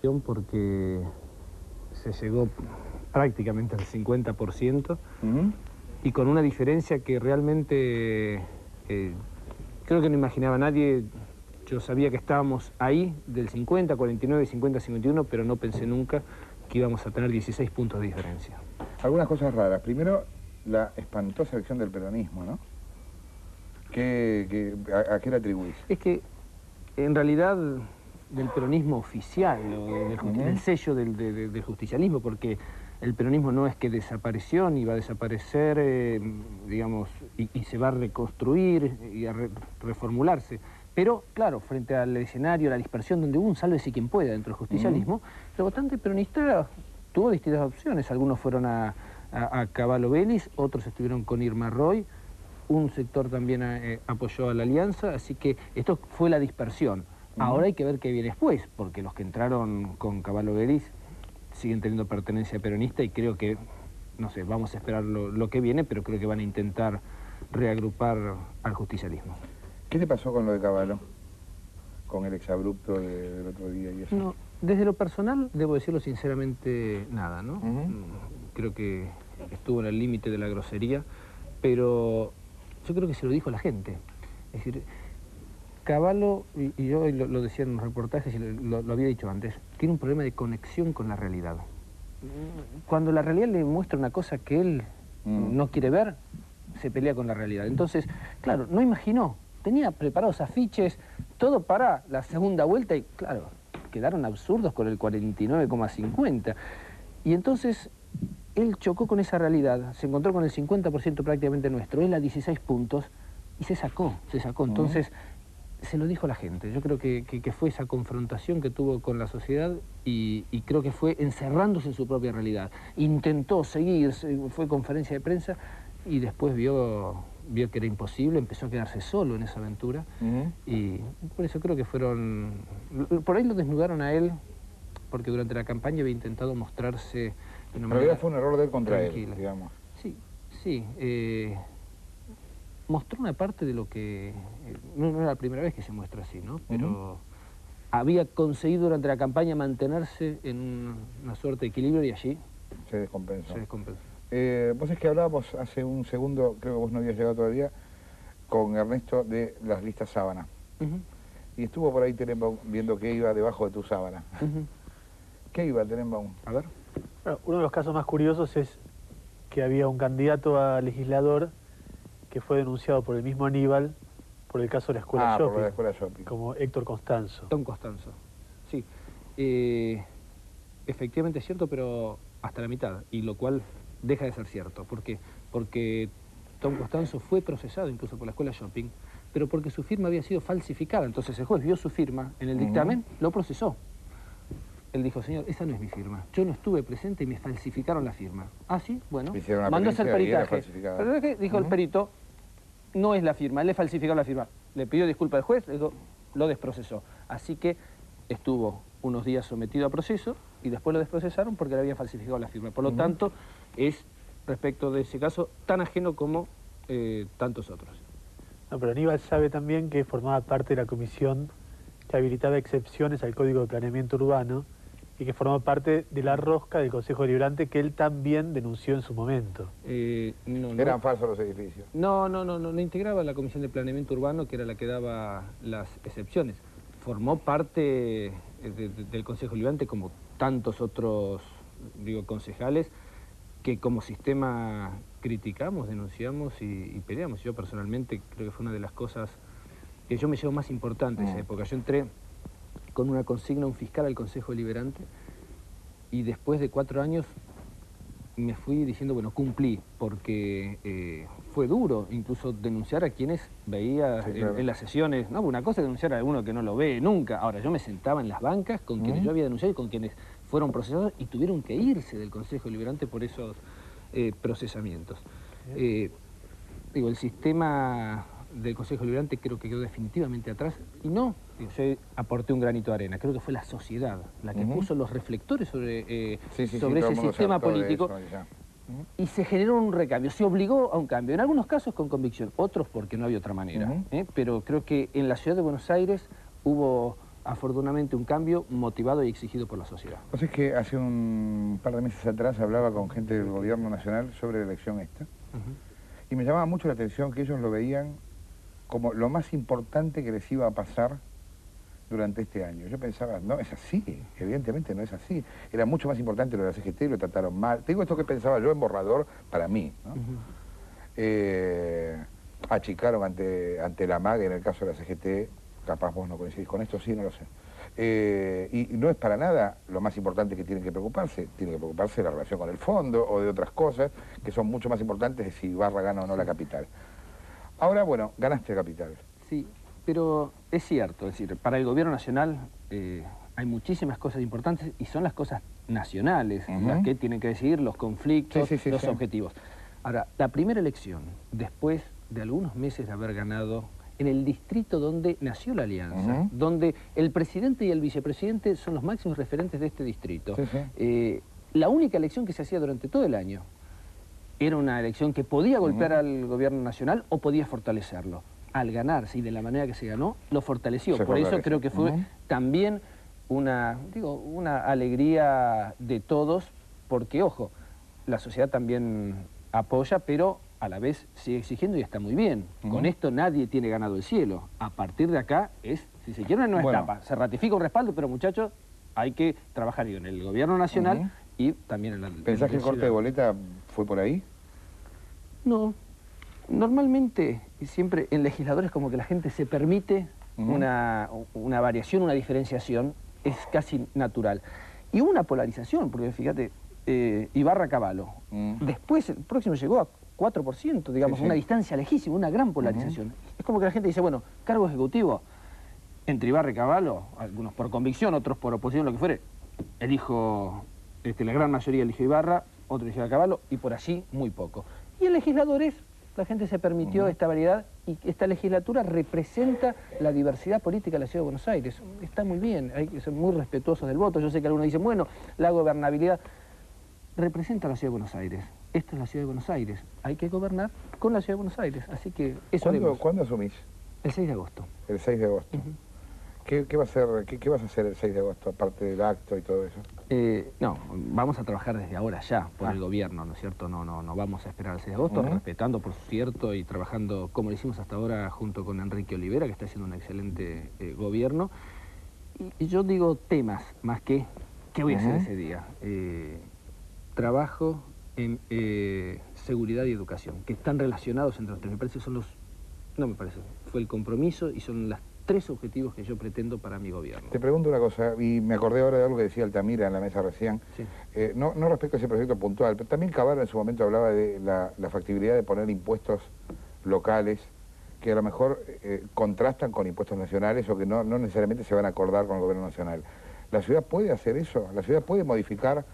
Porque se llegó prácticamente al 50% y con una diferencia que realmente creo que no imaginaba nadie. Yo sabía que estábamos ahí del 50, 49, 50, 51, pero no pensé nunca que íbamos a tener 16 puntos de diferencia. Algunas cosas raras. Primero, la espantosa acción del peronismo, ¿no? ¿A qué le atribuís? Es que, en realidad, del peronismo oficial, o del sello del justicialismo, porque el peronismo no es que desapareció ni va a desaparecer, digamos, y se va a reconstruir y a reformularse. Pero, claro, frente al escenario, la dispersión, donde hubo un sálvese quien pueda dentro del justicialismo, el votante peronista tuvo distintas opciones. Algunos fueron a Cavallo Vélez, otros estuvieron con Irma Roy, un sector también apoyó a la alianza, así que esto fue la dispersión. Ahora hay que ver qué viene después, porque los que entraron con Cavallo Vélez siguen teniendo pertenencia peronista y creo que, no sé, vamos a esperar lo que viene, pero creo que van a intentar reagrupar al justicialismo. ¿Qué te pasó con lo de Cavallo? Con el exabrupto del otro día y eso. No, desde lo personal, debo decirlo sinceramente, nada, ¿no? Creo que estuvo en el límite de la grosería, pero yo creo que se lo dijo la gente. Es decir, Cavallo, y yo lo decía en los reportajes y lo había dicho antes, tiene un problema de conexión con la realidad. Cuando la realidad le muestra una cosa que él no quiere ver, se pelea con la realidad. Entonces, claro, no imaginó, tenía preparados afiches, todo para la segunda vuelta y, claro, quedaron absurdos con el 49,50. Y entonces, él chocó con esa realidad, se encontró con el 50% prácticamente nuestro, él a 16 puntos, y se sacó. Entonces, se lo dijo la gente. Yo creo que fue esa confrontación que tuvo con la sociedad y creo que fue encerrándose en su propia realidad. Intentó seguir, fue conferencia de prensa y después vio que era imposible, empezó a quedarse solo en esa aventura y por eso creo que fueron... Por ahí lo desnudaron a él, porque durante la campaña había intentado mostrarse de una manera... Pero fue un error de él contra tranquila. él, digamos. Sí. Mostró una parte de lo que... no era la primera vez que se muestra así, ¿no? Pero había conseguido durante la campaña mantenerse en una suerte de equilibrio y allí... Se descompensó. Vos es que hablábamos hace un segundo, creo que vos no habías llegado todavía, con Ernesto de las listas sábana. Y estuvo por ahí Tenenbaum viendo qué iba debajo de tu sábana. ¿Qué iba Tenenbaum? A ver. Bueno, uno de los casos más curiosos es que había un candidato a legislador que fue denunciado por el mismo Aníbal por el caso de la escuela Shopping. Por la escuela Shopping. Como Héctor Constanzo. Tom Constanzo, sí. Efectivamente es cierto, pero hasta la mitad, y lo cual deja de ser cierto. ¿Por qué? Porque Tom Constanzo fue procesado incluso por la escuela Shopping, pero porque su firma había sido falsificada. Entonces el juez vio su firma en el dictamen, lo procesó. Él dijo, señor, esa no es mi firma. Yo no estuve presente y me falsificaron la firma. Ah, sí, bueno. Mandó a hacer peritaje. Dijo el perito, no es la firma, él le falsificó la firma. Le pidió disculpa al juez, le dijo, lo desprocesó. Así que estuvo unos días sometido a proceso y después lo desprocesaron porque le habían falsificado la firma. Por lo tanto, es, respecto de ese caso, tan ajeno como tantos otros. No, pero Aníbal sabe también que formaba parte de la comisión que habilitaba excepciones al Código de Planeamiento Urbano y que formaba parte de la rosca del Consejo Deliberante que él también denunció en su momento. ¿Eran falsos los edificios? No integraba la Comisión de Planeamiento Urbano, que era la que daba las excepciones. Formó parte del Consejo Deliberante como tantos otros, concejales, que como sistema criticamos, denunciamos y peleamos. Yo personalmente creo que fue una de las cosas que yo me llevo más importante en esa época. Yo entré con una consigna, un fiscal al Consejo Deliberante, y después de 4 años me fui diciendo, bueno, cumplí, porque fue duro incluso denunciar a quienes veía en las sesiones. No, una cosa es denunciar a alguno que no lo ve nunca. Ahora, yo me sentaba en las bancas con quienes yo había denunciado y con quienes fueron procesados y tuvieron que irse del Consejo Deliberante por esos procesamientos. El sistema del Consejo Deliberante creo que quedó definitivamente atrás y no, yo aporté un granito de arena, creo que fue la sociedad la que puso los reflectores sobre ese sistema político y se generó un recambio, se obligó a un cambio, en algunos casos con convicción, otros porque no había otra manera, pero creo que en la ciudad de Buenos Aires hubo afortunadamente, un cambio motivado y exigido por la sociedad. O sea, es que hace un par de meses atrás hablaba con gente del gobierno nacional sobre la elección esta, y me llamaba mucho la atención que ellos lo veían como lo más importante que les iba a pasar durante este año. Yo pensaba, no, es así, evidentemente no es así. Era mucho más importante lo de la CGT, lo trataron mal. Te digo esto que pensaba yo en borrador para mí, ¿no? Achicaron ante la MAG en el caso de la CGT, capaz vos no coincidís con esto, sí, no lo sé. Y no es para nada lo más importante que tienen que preocuparse de la relación con el fondo o de otras cosas que son mucho más importantes de si Ibarra gana o no la capital. Ahora, bueno, ganaste la capital. Sí, pero es cierto, es decir, para el gobierno nacional hay muchísimas cosas importantes y son las cosas nacionales las que tienen que decidir los conflictos, los objetivos. Ahora, la primera elección, después de algunos meses de haber ganado en el distrito donde nació la alianza, donde el presidente y el vicepresidente son los máximos referentes de este distrito, la única elección que se hacía durante todo el año era una elección que podía golpear al gobierno nacional o podía fortalecerlo. Al ganarse y de la manera que se ganó, lo fortaleció. Por eso creo que fue también una alegría de todos, porque, ojo, la sociedad también apoya, pero a la vez sigue exigiendo y está muy bien. Con esto nadie tiene ganado el cielo. A partir de acá es, si se quiere, una nueva etapa. Se ratifica un respaldo, pero muchachos, hay que trabajar en el gobierno nacional y también en la... ¿Pensás que el corte de boleta fue por ahí? No. Normalmente, siempre en legisladores como que la gente se permite una variación, una diferenciación, es casi natural. Y una polarización, porque fíjate, Ibarra-Caballo, después el próximo llegó a 4%, digamos, una distancia lejísima, una gran polarización. Es como que la gente dice, bueno, cargo ejecutivo, entre Ibarra y Caballo, algunos por convicción, otros por oposición, lo que fuere, elijo, la gran mayoría eligió Ibarra, otro eligió a Caballo, y por allí muy poco. Y en legisladores, la gente se permitió esta variedad y esta legislatura representa la diversidad política de la Ciudad de Buenos Aires. Está muy bien, hay que ser muy respetuosos del voto. Yo sé que algunos dicen, bueno, la gobernabilidad representa a la Ciudad de Buenos Aires. Esta es la Ciudad de Buenos Aires. Hay que gobernar con la Ciudad de Buenos Aires. Así que eso haremos. ¿Cuándo asumís? El 6 de agosto. El 6 de agosto. ¿Qué vas a hacer el 6 de agosto, aparte del acto y todo eso? No, vamos a trabajar desde ahora ya por el gobierno, ¿no es cierto? No vamos a esperar al 6 de agosto, respetando, por cierto, y trabajando como lo hicimos hasta ahora junto con Enrique Olivera, que está haciendo un excelente gobierno. Y yo digo temas, más que ¿qué voy a hacer ese día? Trabajo en seguridad y educación, que están relacionados entre los tres. Me parece que son los... No me parece, fue el compromiso y son las 3 objetivos que yo pretendo para mi gobierno. Te pregunto una cosa, y me acordé ahora de algo que decía Altamira en la mesa recién, no respecto a ese proyecto puntual, pero también Caballo en su momento hablaba de la factibilidad de poner impuestos locales que a lo mejor contrastan con impuestos nacionales o que no necesariamente se van a acordar con el gobierno nacional. ¿La ciudad puede hacer eso? ¿La ciudad puede modificar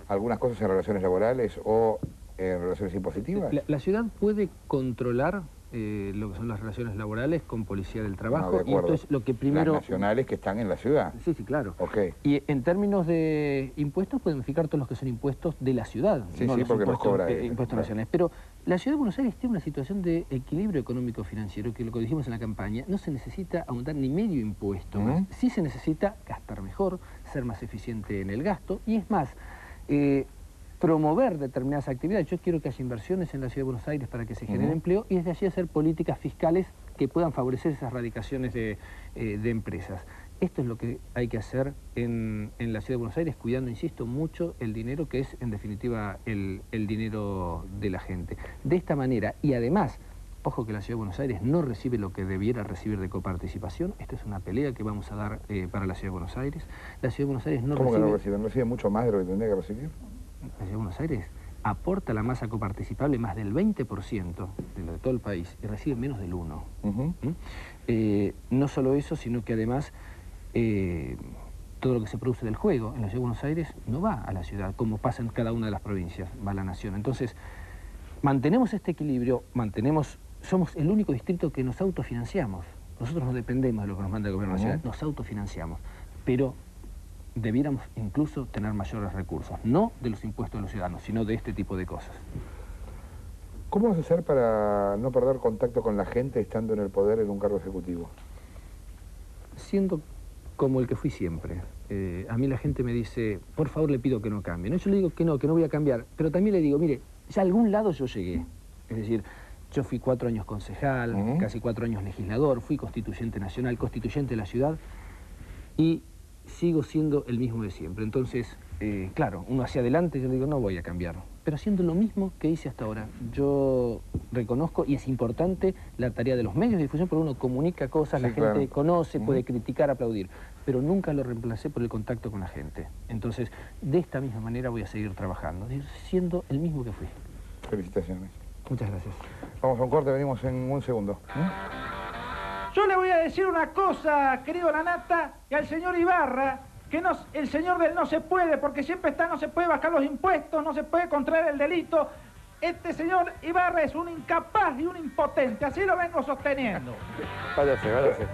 algunas cosas en relaciones laborales o en relaciones impositivas? La ciudad puede controlar lo que son las relaciones laborales con policía del trabajo, y esto es lo que primero... Las nacionales que están en la ciudad. Sí, claro. Y en términos de impuestos pueden fijar todos los que son impuestos de la ciudad, no los porque impuestos nacionales. Pero la Ciudad de Buenos Aires tiene una situación de equilibrio económico-financiero que, lo que dijimos en la campaña, no se necesita aumentar ni medio impuesto más. Sí se necesita gastar mejor, ser más eficiente en el gasto, y es más, promover determinadas actividades. Yo quiero que haya inversiones en la Ciudad de Buenos Aires para que se genere empleo, y desde allí hacer políticas fiscales que puedan favorecer esas radicaciones de empresas. Esto es lo que hay que hacer en la Ciudad de Buenos Aires, cuidando, insisto, mucho el dinero que es, en definitiva, el dinero de la gente. De esta manera, y además, ojo que la Ciudad de Buenos Aires no recibe lo que debiera recibir de coparticipación. Esta es una pelea que vamos a dar para la Ciudad de Buenos Aires. La Ciudad de Buenos Aires no recibe... ¿Cómo que no recibe? ¿No recibe mucho más de lo que tendría que recibir? La Ciudad de Buenos Aires aporta la masa coparticipable más del 20% de lo de todo el país y recibe menos del 1%. No solo eso, sino que además todo lo que se produce del juego en la Ciudad de Buenos Aires no va a la ciudad, como pasa en cada una de las provincias, va a la nación. Entonces, mantenemos este equilibrio, somos el único distrito que nos autofinanciamos. Nosotros no dependemos de lo que nos manda el gobierno nacional, nos autofinanciamos. Pero debiéramos incluso tener mayores recursos, no de los impuestos de los ciudadanos, sino de este tipo de cosas. ¿Cómo vas a hacer para no perder contacto con la gente estando en el poder en un cargo ejecutivo? Siendo como el que fui siempre. A mí la gente me dice, por favor le pido que no cambie. No, yo le digo que no voy a cambiar, pero también le digo, mire, ya a algún lado yo llegué. Es decir, yo fui 4 años concejal, casi 4 años legislador, fui constituyente nacional, constituyente de la ciudad, y sigo siendo el mismo de siempre. Entonces, claro, uno hacia adelante, yo le digo, no voy a cambiar, pero haciendo lo mismo que hice hasta ahora. Yo reconozco, y es importante, la tarea de los medios de difusión, porque uno comunica cosas, sí, la gente conoce, puede criticar, aplaudir, pero nunca lo reemplacé por el contacto con la gente. Entonces, de esta misma manera voy a seguir trabajando, siendo el mismo que fui. Felicitaciones. Muchas gracias. Vamos a un corte, venimos en un segundo. Yo le voy a decir una cosa, querido Lanata, y al señor Ibarra, que no, el señor del no se puede, porque siempre está no se puede bajar los impuestos, no se puede contraer el delito. Este señor Ibarra es un incapaz y un impotente, así lo vengo sosteniendo. Váyase, váyase.